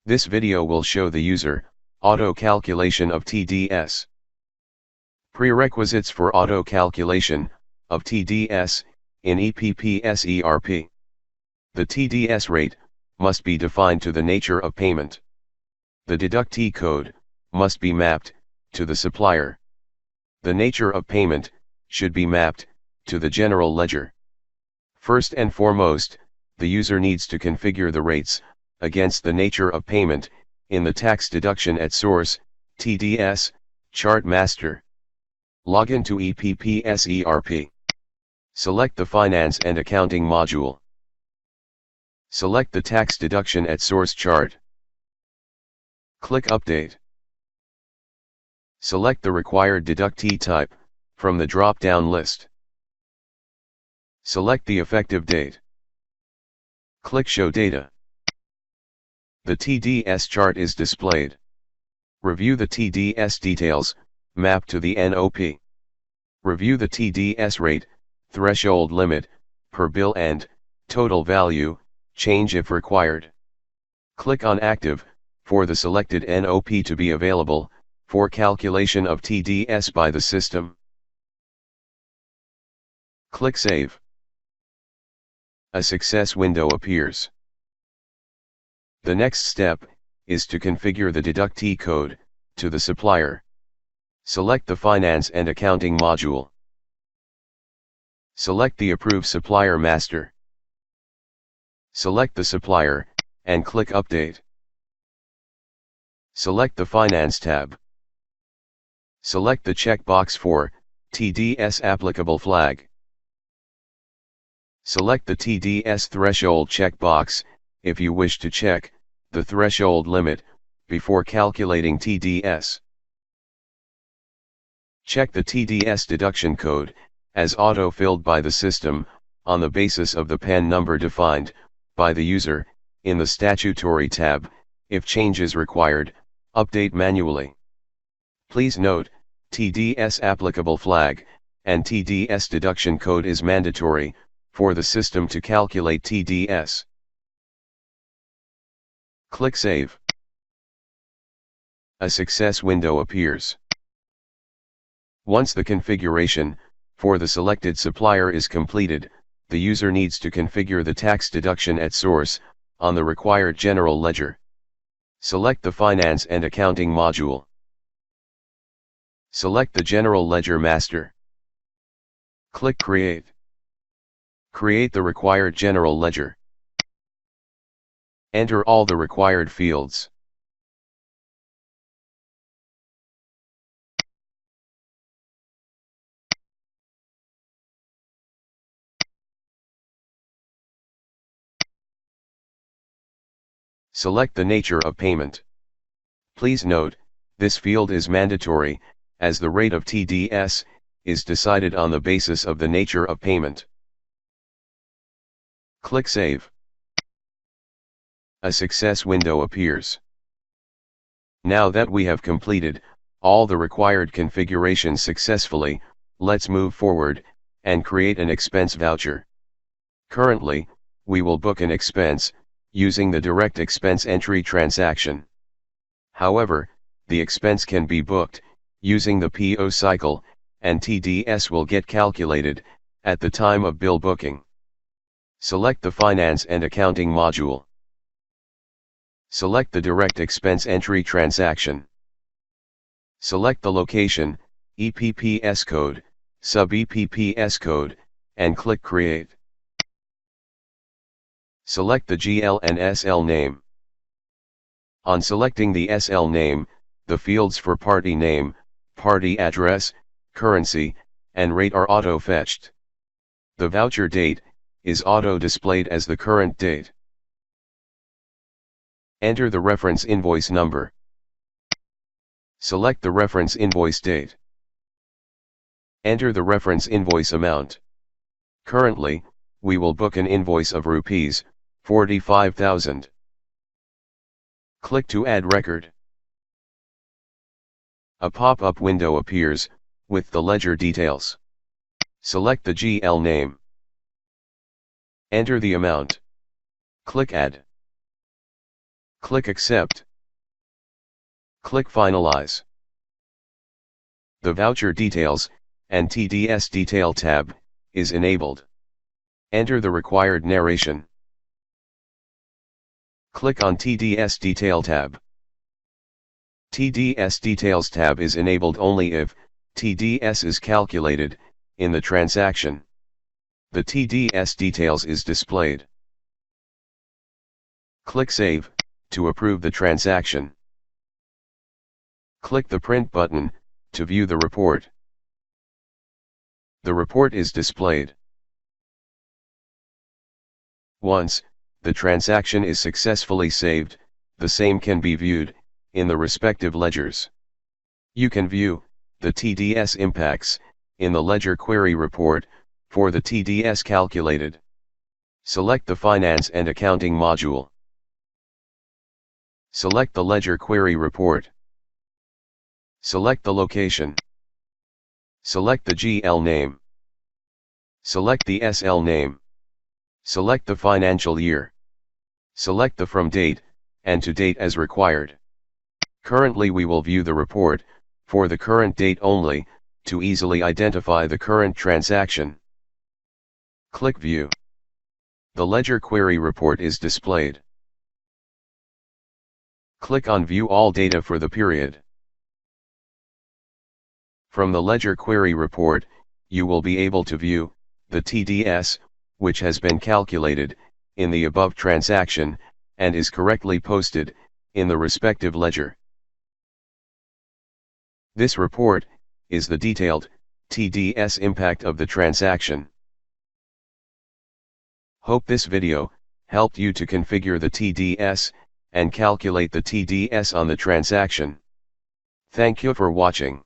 This video will show the user auto calculation of TDS. Prerequisites for auto calculation of TDS in EPPS ERP. The TDS rate must be defined to the nature of payment. The deductee code must be mapped to the supplier. The nature of payment should be mapped to the general ledger. First and foremost, the user needs to configure the rates against the nature of payment in the tax deduction at source (TDS) chart master. Log into EPPS ERP. Select the Finance and Accounting module. Select the tax deduction at source chart. Click Update. Select the required deductee type from the drop-down list. Select the effective date. Click Show Data. The TDS chart is displayed. Review the TDS details, map to the NOP. Review the TDS rate, threshold limit, per bill and total value, change if required. Click on Active for the selected NOP to be available for calculation of TDS by the system. Click Save. A success window appears. The next step is to configure the deductee code to the supplier. Select the Finance and Accounting module. Select the Approve Supplier Master. Select the supplier, and click Update. Select the Finance tab. Select the checkbox for TDS Applicable Flag. Select the TDS Threshold checkbox if you wish to check the threshold limit before calculating TDS. Check the TDS deduction code as auto-filled by the system on the basis of the PAN number defined by the user in the Statutory tab. If change is required, update manually. Please note, TDS applicable flag and TDS deduction code is mandatory for the system to calculate TDS. Click Save. A success window appears. Once the configuration for the selected supplier is completed, the user needs to configure the tax deduction at source on the required general ledger. Select the Finance and Accounting module. Select the General Ledger Master. Click Create. Create the required general ledger. Enter all the required fields. Select the nature of payment. Please note, this field is mandatory, as the rate of TDS is decided on the basis of the nature of payment. Click Save. A success window appears. Now that we have completed all the required configurations successfully, let's move forward and create an expense voucher. Currently, we will book an expense using the direct expense entry transaction. However, the expense can be booked using the PO cycle, and TDS will get calculated at the time of bill booking. Select the Finance and Accounting module. Select the direct expense entry transaction. Select the location, EPPS code, sub-EPPS code, and click Create. Select the GL and SL name. On selecting the SL name, the fields for party name, party address, currency, and rate are auto-fetched. The voucher date is auto-displayed as the current date. Enter the reference invoice number. Select the reference invoice date. Enter the reference invoice amount. Currently, we will book an invoice of Rs. 45,000. Click to add record. A pop-up window appears with the ledger details. Select the GL name. Enter the amount. Click Add. Click Accept. Click Finalize. The Voucher Details and TDS Detail tab is enabled. Enter the required narration. Click on TDS Detail tab. TDS Details tab is enabled only if TDS is calculated in the transaction. The TDS details is displayed. Click Save to approve the transaction. Click the Print button to view the report. The report is displayed. Once the transaction is successfully saved, the same can be viewed in the respective ledgers. You can view the TDS impacts in the Ledger Query Report for the TDS calculated. Select the Finance and Accounting module. Select the Ledger Query Report. Select the location. Select the GL name. Select the SL name. Select the financial year. Select the From Date and To Date as required. Currently we will view the report for the current date only to easily identify the current transaction. Click View. The Ledger Query Report is displayed. Click on View All Data for the period. From the Ledger Query Report, you will be able to view the TDS, which has been calculated in the above transaction and is correctly posted in the respective ledger. This report is the detailed TDS impact of the transaction. Hope this video helped you to configure the TDS and calculate the TDS on the transaction. Thank you for watching.